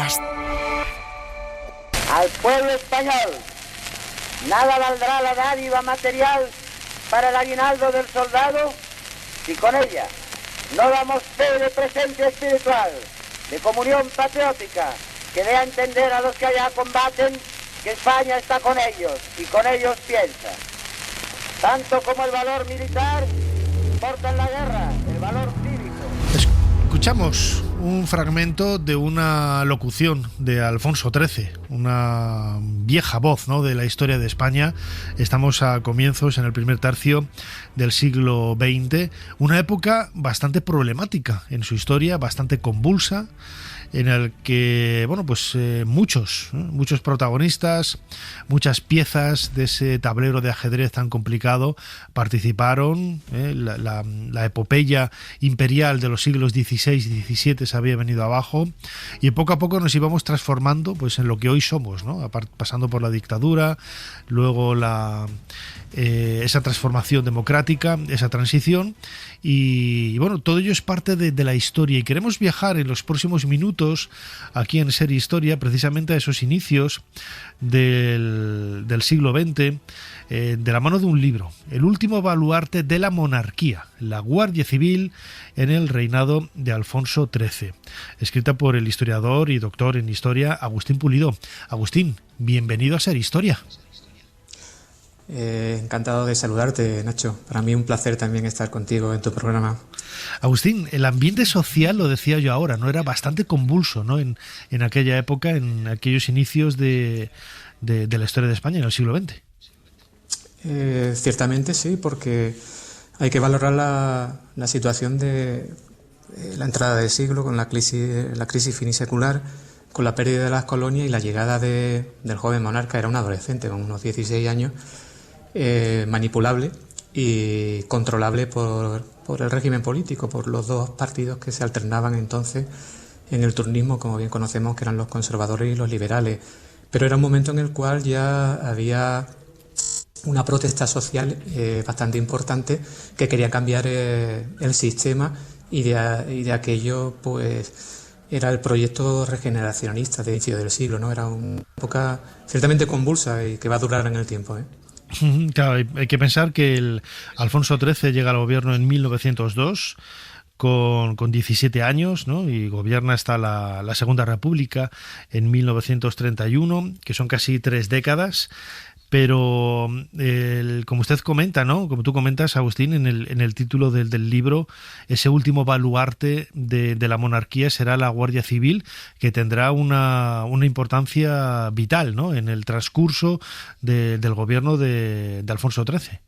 Podcast. Al pueblo español, nada valdrá la dádiva material para el aguinaldo del soldado si con ella no damos fe de presencia espiritual, de comunión patriótica, que dé a entender a los que allá combaten que España está con ellos y con ellos piensa. Tanto como el valor militar importa en la guerra, el valor cívico. Escuchamos un fragmento de una locución de Alfonso XIII, una vieja voz, ¿no?, de la historia de España. Estamos a comienzos, en el primer tercio del siglo XX, una época bastante problemática en su historia, bastante convulsa, en el que, bueno, pues muchos protagonistas, muchas piezas de ese tablero de ajedrez tan complicado participaron. La epopeya imperial de los siglos XVI y XVII se había venido abajo, y poco a poco nos íbamos transformando, pues, en lo que hoy somos, ¿no? Pasando por la dictadura, luego esa transformación democrática, esa transición, y bueno, todo ello es parte de la historia, y queremos viajar en los próximos minutos aquí en Ser Historia precisamente a esos inicios del siglo XX, de la mano de un libro, El último baluarte de la monarquía, la Guardia Civil en el reinado de Alfonso XIII, escrita por el historiador y doctor en historia Agustín Pulido. Agustín, bienvenido a Ser Historia. Encantado de saludarte, Nacho. Para mí un placer también estar contigo en tu programa. Agustín, el ambiente social, lo decía yo ahora, ¿no?, era bastante convulso, ¿no?, en aquella época, en aquellos inicios de la historia de España en el siglo XX. Ciertamente sí, porque hay que valorar la situación de la entrada del siglo, con la crisis finisecular, con la pérdida de las colonias y la llegada del joven monarca. Era un adolescente con unos 16 años, manipulable y controlable por el régimen político, por los dos partidos que se alternaban entonces en el turnismo, como bien conocemos, que eran los conservadores y los liberales. Pero era un momento en el cual ya había una protesta social bastante importante que quería cambiar el sistema, y de aquello, pues, era el proyecto regeneracionista de inicio del siglo, ¿no? Era una época ciertamente convulsa y que va a durar en el tiempo, ¿eh? Claro, hay que pensar que el Alfonso XIII llega al gobierno en 1902 con 17 años, ¿no?, y gobierna hasta la Segunda República en 1931, que son casi 3 décadas. Pero como usted comenta, ¿no?, como tú comentas, Agustín, en el título del libro, ese último baluarte de la monarquía será la Guardia Civil, que tendrá una importancia vital, ¿no?, en el transcurso del gobierno de Alfonso XIII.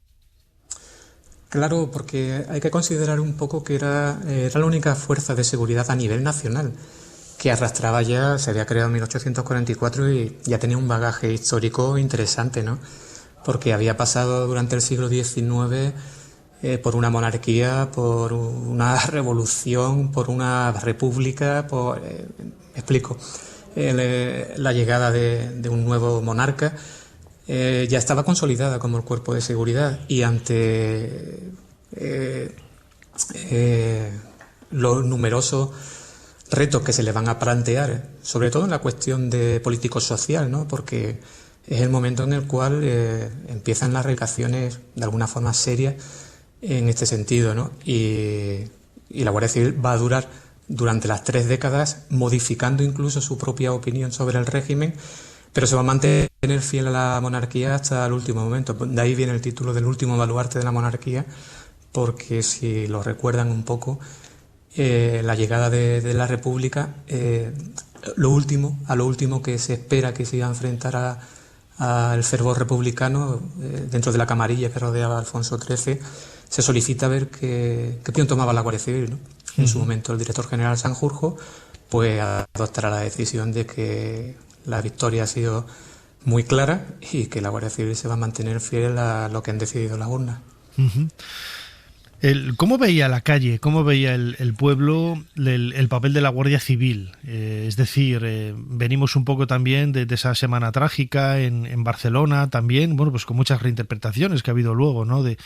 Claro, porque hay que considerar un poco que era la única fuerza de seguridad a nivel nacional, que arrastraba ya, se había creado en 1844 y ya tenía un bagaje histórico interesante, ¿no? Porque había pasado durante el siglo XIX por una monarquía, por una revolución, por una república, explico, la llegada de un nuevo monarca. Ya estaba consolidada como el cuerpo de seguridad, y ante los numerosos retos que se le van a plantear, sobre todo en la cuestión de político-social, ¿no?, porque es el momento en el cual empiezan las reivindicaciones de alguna forma serias en este sentido, ¿no? Y la Guardia Civil va a durar durante las 3 décadas, modificando incluso su propia opinión sobre el régimen, pero se va a mantener fiel a la monarquía hasta el último momento. De ahí viene el título del último baluarte de la monarquía, porque si lo recuerdan un poco, la llegada de la República, a lo último que se espera que se iba a enfrentar al fervor republicano dentro de la camarilla que rodeaba a Alfonso XIII, se solicita ver qué opinión tomaba la Guardia Civil, ¿no? En su momento el director general Sanjurjo pues adoptará la decisión de que la victoria ha sido muy clara y que la Guardia Civil se va a mantener fiel a lo que han decidido las urnas. ¿Cómo veía la calle, cómo veía el pueblo el papel de la Guardia Civil? Es decir, venimos un poco también de esa semana trágica en Barcelona también, bueno, pues con muchas reinterpretaciones que ha habido luego, ¿no? De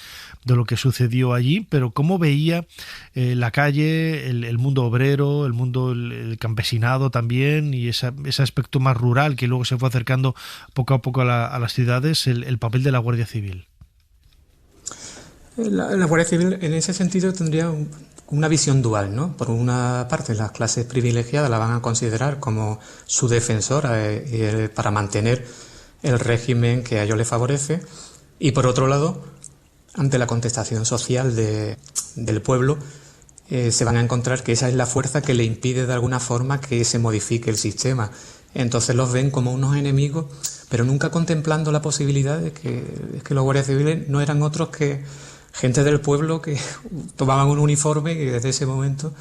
lo que sucedió allí, pero ¿cómo veía la calle, el mundo obrero, el mundo el campesinado también y ese aspecto más rural que luego se fue acercando poco a poco a las ciudades, el papel de la Guardia Civil? La Guardia Civil en ese sentido tendría una visión dual, ¿no? Por una parte, las clases privilegiadas la van a considerar como su defensora para mantener el régimen que a ellos les favorece, y por otro lado, ante la contestación social del pueblo, se van a encontrar que esa es la fuerza que le impide de alguna forma que se modifique el sistema. Entonces los ven como unos enemigos, pero nunca contemplando la posibilidad de que los guardias civiles no eran otros que gente del pueblo que tomaban un uniforme y desde ese momento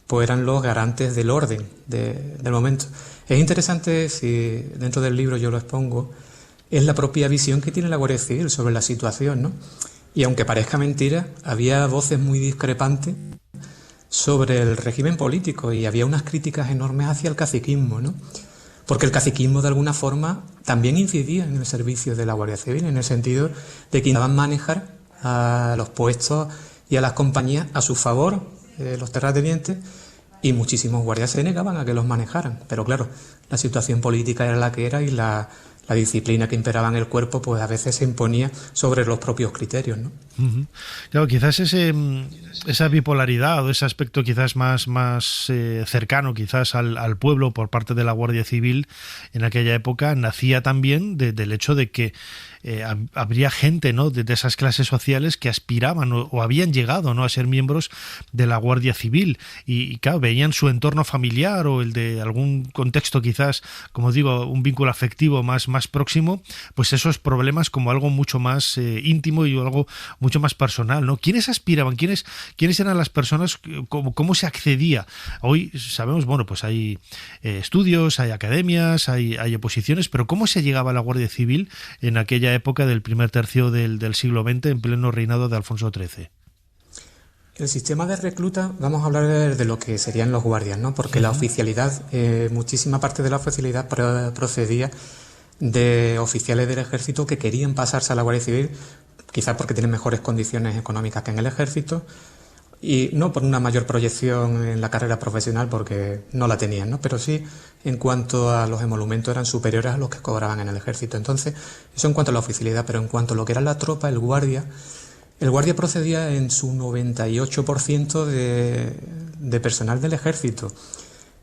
pues eran los garantes del orden del momento. Es interesante, si dentro del libro yo lo expongo, es la propia visión que tiene la Guardia Civil sobre la situación, ¿no? Y aunque parezca mentira, había voces muy discrepantes sobre el régimen político y había unas críticas enormes hacia el caciquismo, ¿no? Porque el caciquismo de alguna forma también incidía en el servicio de la Guardia Civil, en el sentido de que intentaban manejar a los puestos y a las compañías a su favor, los terratenientes, y muchísimos guardias se negaban a que los manejaran. Pero claro, la situación política era la que era y la disciplina que imperaba en el cuerpo pues a veces se imponía sobre los propios criterios, ¿no? Uh-huh. Claro, quizás esa bipolaridad o ese aspecto quizás más cercano quizás al pueblo por parte de la Guardia Civil en aquella época nacía también del hecho de que habría gente, ¿no?, de esas clases sociales que aspiraban o habían llegado, ¿no?, a ser miembros de la Guardia Civil y claro, veían su entorno familiar o el de algún contexto quizás, como digo, un vínculo afectivo más próximo, pues esos problemas como algo mucho más íntimo y algo mucho más personal, ¿no? ¿Quiénes aspiraban? ¿Quiénes eran las personas? ¿Cómo se accedía? Hoy sabemos, bueno, pues hay estudios, hay academias, hay oposiciones, pero ¿cómo se llegaba a la Guardia Civil en aquella época del primer tercio del siglo XX, en pleno reinado de Alfonso XIII? El sistema de recluta, vamos a hablar de lo que serían los guardias, ¿no? Porque la oficialidad, muchísima parte de la oficialidad procedía de oficiales del ejército que querían pasarse a la Guardia Civil, quizás porque tienen mejores condiciones económicas que en el ejército, y no por una mayor proyección en la carrera profesional, porque no la tenían, ¿no? Pero sí en cuanto a los emolumentos eran superiores a los que cobraban en el ejército. Entonces, eso en cuanto a la oficialidad, pero en cuanto a lo que era la tropa, el guardia procedía en su 98% de personal del ejército.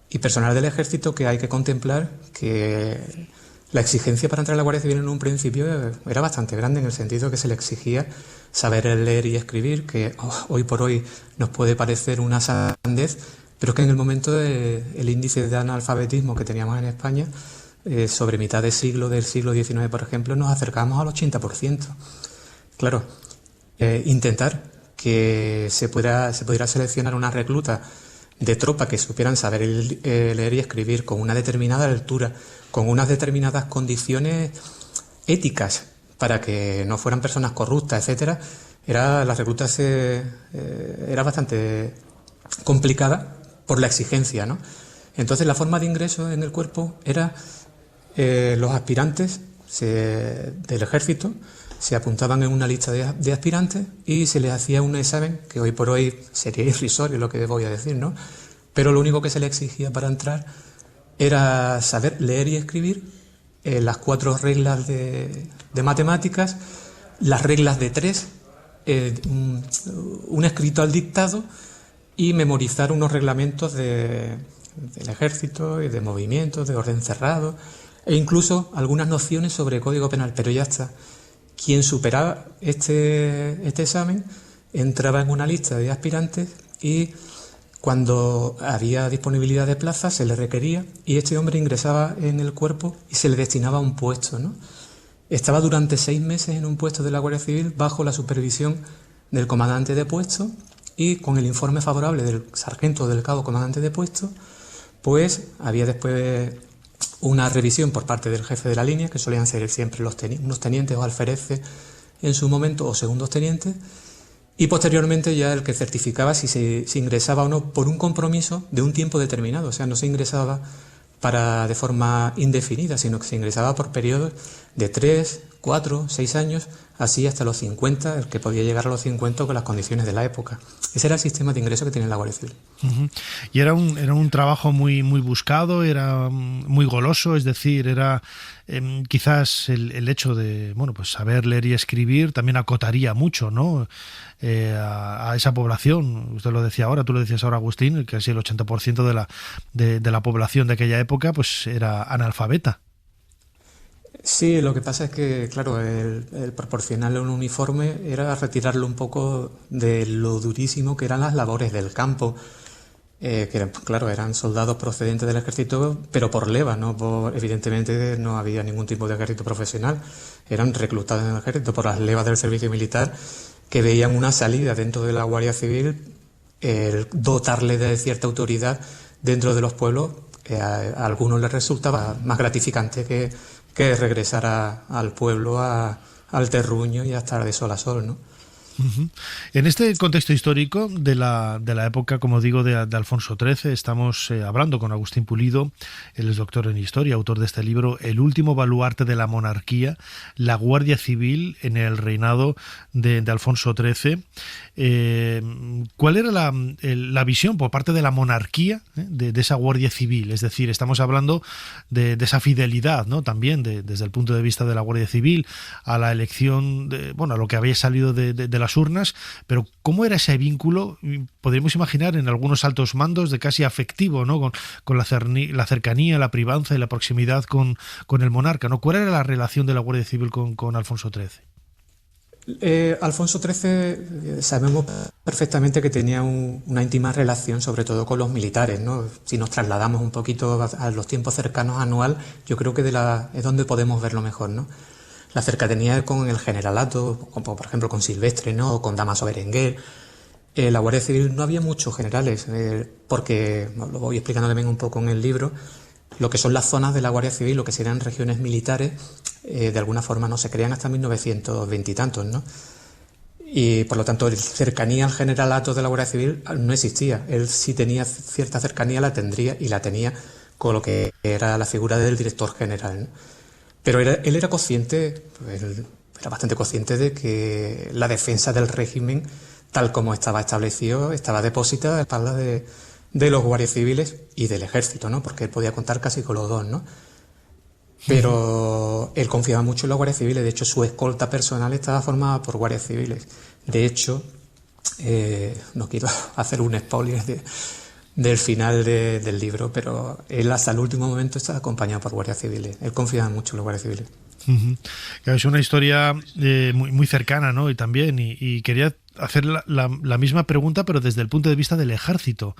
Y personal del ejército que hay que contemplar que la exigencia para entrar a la Guardia Civil en un principio era bastante grande, en el sentido que se le exigía saber leer y escribir, que hoy por hoy nos puede parecer una sandez, pero es que en el momento el índice de analfabetismo que teníamos en España, sobre mitad del siglo XIX, por ejemplo, nos acercábamos al 80%. Claro, intentar que se pudiera seleccionar una recluta de tropa que supieran saber leer y escribir con una determinada altura, con unas determinadas condiciones éticas, para que no fueran personas corruptas, etcétera, la recluta era bastante complicada por la exigencia, ¿no? Entonces la forma de ingreso en el cuerpo era los aspirantes del ejército se apuntaban en una lista de aspirantes y se les hacía un examen que hoy por hoy sería irrisorio lo que voy a decir, ¿no? Pero lo único que se le exigía para entrar era saber leer y escribir, las 4 reglas de matemáticas, las reglas de 3, un escrito al dictado y memorizar unos reglamentos del ejército y de movimientos, de orden cerrado, e incluso algunas nociones sobre código penal, pero ya está. Quien superaba este examen entraba en una lista de aspirantes y cuando había disponibilidad de plazas se le requería y este hombre ingresaba en el cuerpo y se le destinaba a un puesto, ¿no? Estaba durante 6 meses en un puesto de la Guardia Civil bajo la supervisión del comandante de puesto y con el informe favorable del sargento o del cabo comandante de puesto, pues había después una revisión por parte del jefe de la línea, que solían ser siempre unos tenientes o alfereces en su momento, o segundos tenientes, y posteriormente ya el que certificaba si se ingresaba o no por un compromiso de un tiempo determinado. O sea, no se ingresaba de forma indefinida, sino que se ingresaba por periodos de 3, 4, 6 años, así hasta los 50, el que podía llegar a los 50 con las condiciones de la época. Ese era el sistema de ingreso que tenía la Guardia Civil. Uh-huh. Y era un trabajo muy buscado, era muy goloso, es decir, era quizás el hecho de pues saber leer y escribir también acotaría mucho, ¿no? A esa población. Usted lo decía ahora, tú lo decías ahora, Agustín, que casi el 80% de la población de aquella época pues era analfabeta. Sí, lo que pasa es que, claro, el proporcionarle un uniforme era retirarlo un poco de lo durísimo que eran las labores del campo, que eran, claro, eran soldados procedentes del ejército, pero por leva, ¿no? Evidentemente no había ningún tipo de ejército profesional, eran reclutados en el ejército por las levas del servicio militar, que veían una salida dentro de la Guardia Civil, el dotarle de cierta autoridad dentro de los pueblos, a algunos les resultaba más gratificante que regresar al pueblo, al terruño y a estar de sol a sol, ¿no? Uh-huh. En este contexto histórico de la época, como digo, de Alfonso XIII, estamos hablando con Agustín Pulido. Él es doctor en Historia, autor de este libro, El último baluarte de la monarquía, la Guardia Civil en el reinado de Alfonso XIII. ¿Cuál era la visión por parte de la monarquía de esa Guardia Civil? Es decir, estamos hablando de esa fidelidad, ¿no? También desde el punto de vista de la Guardia Civil a la elección, a lo que había salido de las urnas, pero ¿cómo era ese vínculo? Podríamos imaginar en algunos altos mandos de casi afectivo, ¿no? Con la cercanía, la privanza y la proximidad con el monarca, ¿no? ¿Cuál era la relación de la Guardia Civil con Alfonso XIII? Alfonso XIII sabemos perfectamente que tenía una íntima relación, sobre todo con los militares, ¿no? Si nos trasladamos un poquito a los tiempos cercanos a Anual, yo creo que es donde podemos verlo mejor, ¿no? La cercanía con el generalato, como por ejemplo con Silvestre, ¿no? O con Dámaso Berenguer. La Guardia Civil no había muchos generales, porque, lo voy explicando también un poco en el libro, lo que son las zonas de la Guardia Civil, lo que serían regiones militares, de alguna forma no se crean hasta 1920 y tantos, ¿no? Y por lo tanto, la cercanía al generalato de la Guardia Civil no existía. Él sí tenía cierta cercanía, la tendría y la tenía con lo que era la figura del director general, ¿no? Pero él era consciente, él era bastante consciente de que la defensa del régimen, tal como estaba establecido, estaba depositada a la espalda de los guardias civiles y del ejército, ¿no? Porque él podía contar casi con los dos, ¿no? Pero él confiaba mucho en los guardias civiles. De hecho, su escolta personal estaba formada por guardias civiles. De hecho, no quiero hacer un spoiler del final del libro, pero él hasta el último momento estaba acompañado por guardias civiles. Él confiaba mucho en los guardias civiles. Uh-huh. Es una historia muy cercana, ¿no? Y también, y quería hacer la misma pregunta, pero desde el punto de vista del ejército.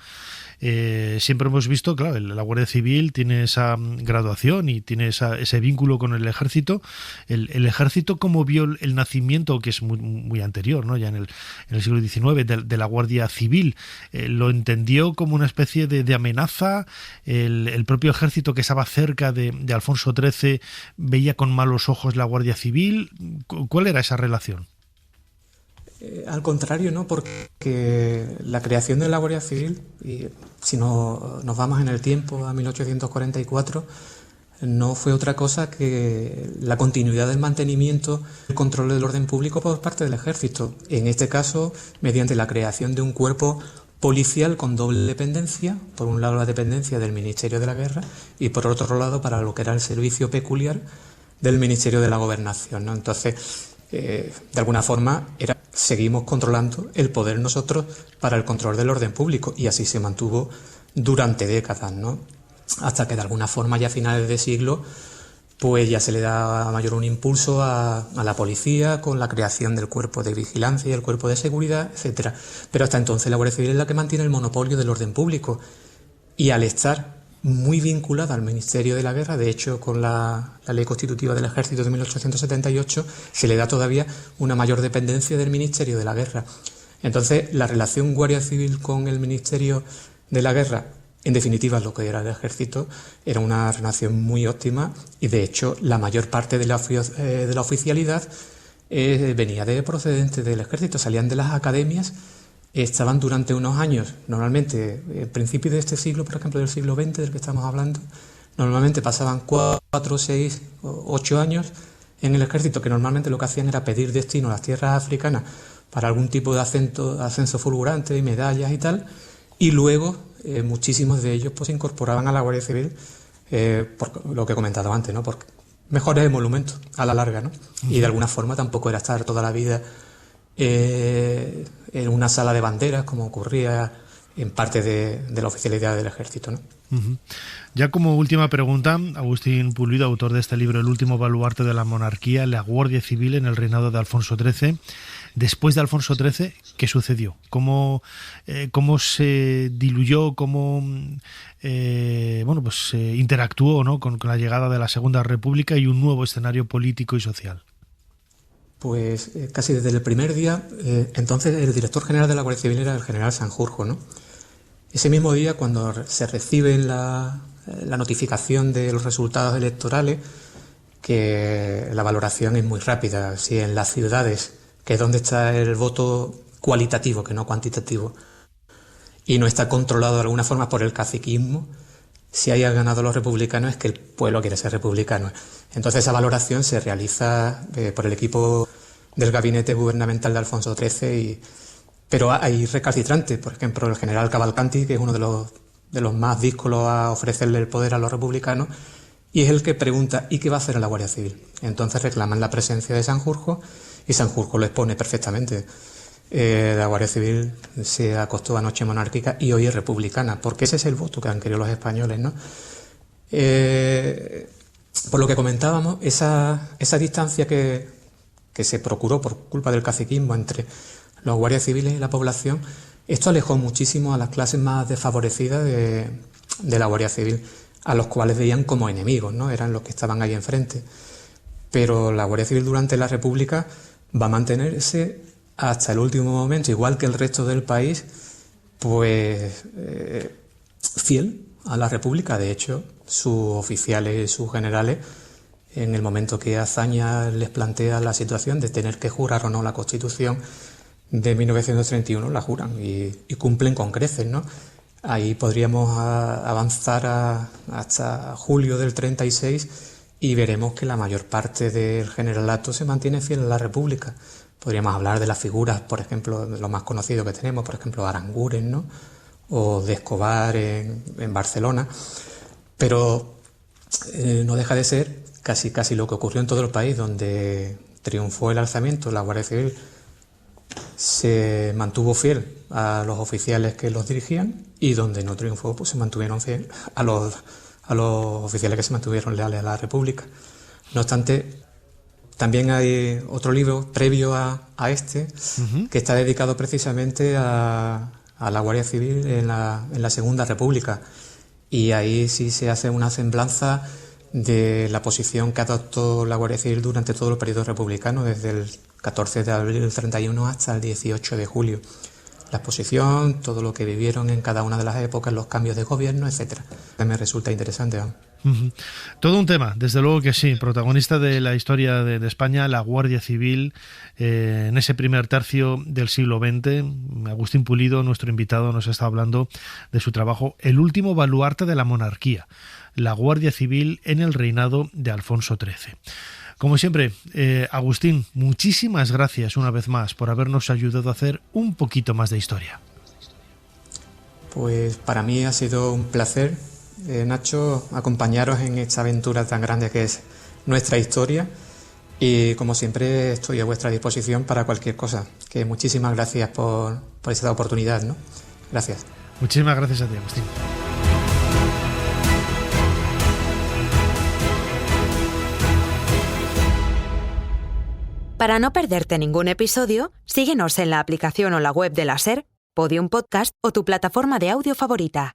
Siempre hemos visto, claro, la Guardia Civil tiene esa graduación y tiene ese vínculo con el ejército. El ejército, ¿cómo vio el nacimiento, que es muy anterior, ¿no? Ya en el siglo XIX, de la Guardia Civil? ¿Lo entendió como una especie de amenaza? ¿El propio ejército que estaba cerca de Alfonso XIII veía con malos ojos la Guardia Civil? ¿Cuál era esa relación? Al contrario, ¿no? Porque la creación de la Guardia Civil, y si nos vamos en el tiempo a 1844, no fue otra cosa que la continuidad del mantenimiento, el control del orden público por parte del ejército. En este caso, mediante la creación de un cuerpo policial con doble dependencia, por un lado la dependencia del Ministerio de la Guerra y por otro lado para lo que era el servicio peculiar del Ministerio de la Gobernación, ¿no? Entonces, de alguna forma seguimos controlando el poder nosotros para el control del orden público, y así se mantuvo durante décadas, ¿no? Hasta que de alguna forma ya a finales de siglo pues ya se le da mayor un impulso a la policía con la creación del cuerpo de vigilancia y el cuerpo de seguridad, etcétera. Pero hasta entonces la Guardia Civil es la que mantiene el monopolio del orden público, y al estar muy vinculada al Ministerio de la Guerra, de hecho con la Ley Constitutiva del Ejército de 1878 se le da todavía una mayor dependencia del Ministerio de la Guerra. Entonces la relación Guardia Civil con el Ministerio de la Guerra, en definitiva lo que era el Ejército, era una relación muy óptima, y de hecho la mayor parte de la oficialidad venía procedente del ejército, salían de las academias, estaban durante unos años, normalmente, en principio de este siglo, por ejemplo, del siglo XX del que estamos hablando, normalmente pasaban 4, 6, 8 años en el ejército, que normalmente lo que hacían era pedir destino a las tierras africanas para algún tipo de ascenso fulgurante y medallas y tal, y luego muchísimos de ellos pues se incorporaban a la Guardia Civil, por lo que he comentado antes, ¿no? Porque mejores emolumentos a la larga, ¿no? Y de alguna forma tampoco era estar toda la vida en una sala de banderas, como ocurría en parte de la oficialidad del ejército, ¿no? Ya como última pregunta, Agustín Pulido, autor de este libro, El último baluarte de la monarquía, la Guardia Civil en el reinado de Alfonso XIII. Después de Alfonso XIII, ¿qué sucedió? ¿Cómo se diluyó? ¿Cómo interactuó, ¿no? con la llegada de la Segunda República y un nuevo escenario político y social? Pues casi desde el primer día, entonces el director general de la Guardia Civil era el general Sanjurjo, ¿no? Ese mismo día, cuando se recibe la notificación de los resultados electorales, que la valoración es muy rápida, si en las ciudades, que es donde está el voto cualitativo, que no cuantitativo, y no está controlado de alguna forma por el caciquismo, si hayan ganado los republicanos es que el pueblo quiere ser republicano. Entonces esa valoración se realiza por el equipo del gabinete gubernamental de Alfonso XIII, pero hay recalcitrantes, por ejemplo el general Cavalcanti, que es uno de los más díscolos a ofrecerle el poder a los republicanos, y es el que pregunta ¿y qué va a hacer la Guardia Civil? Entonces reclaman la presencia de Sanjurjo, y Sanjurjo lo expone perfectamente. La Guardia Civil se acostó anoche monárquica y hoy es republicana, porque ese es el voto que han querido los españoles, ¿no? Por lo que comentábamos, esa distancia que se procuró por culpa del caciquismo entre los guardias civiles y la población, esto alejó muchísimo a las clases más desfavorecidas de la Guardia Civil, a los cuales veían como enemigos, ¿no? Eran los que estaban ahí enfrente. Pero la Guardia Civil durante la República va a mantenerse hasta el último momento, igual que el resto del país, pues fiel a la República. De hecho, sus oficiales y sus generales, en el momento que Azaña les plantea la situación de tener que jurar o no la Constitución de 1931, la juran y cumplen con creces, ¿no? Ahí podríamos avanzar hasta julio del 36 y veremos que la mayor parte del generalato se mantiene fiel a la República. Podríamos hablar de las figuras, por ejemplo, de lo más conocido que tenemos, por ejemplo, Aranguren, ¿no? O de Escobar en Barcelona, pero no deja de ser casi lo que ocurrió en todo el país, donde triunfó el alzamiento, la Guardia Civil se mantuvo fiel a los oficiales que los dirigían, y donde no triunfó, pues se mantuvieron fiel a los oficiales que se mantuvieron leales a la República. No obstante, también hay otro libro previo a este, que está dedicado precisamente a la Guardia Civil en la Segunda República, y ahí sí se hace una semblanza de la posición que adoptó la Guardia Civil durante todo el periodo republicano, desde el 14 de abril del 31 hasta el 18 de julio. La exposición, todo lo que vivieron en cada una de las épocas, los cambios de gobierno, etcétera. Me resulta interesante, ¿no? Todo un tema, desde luego que sí. Protagonista de la historia de España, la Guardia Civil, en ese primer tercio del siglo XX. Agustín Pulido, nuestro invitado, nos está hablando de su trabajo El último baluarte de la monarquía, la Guardia Civil en el reinado de Alfonso XIII. Como siempre, Agustín, muchísimas gracias una vez más por habernos ayudado a hacer un poquito más de historia. Pues para mí ha sido un placer, Nacho, acompañaros en esta aventura tan grande que es nuestra historia, y como siempre estoy a vuestra disposición para cualquier cosa. Que muchísimas gracias por esta oportunidad, ¿no? Gracias. Muchísimas gracias a ti, Agustín. Para no perderte ningún episodio, síguenos en la aplicación o la web de la SER, Podium Podcast o tu plataforma de audio favorita.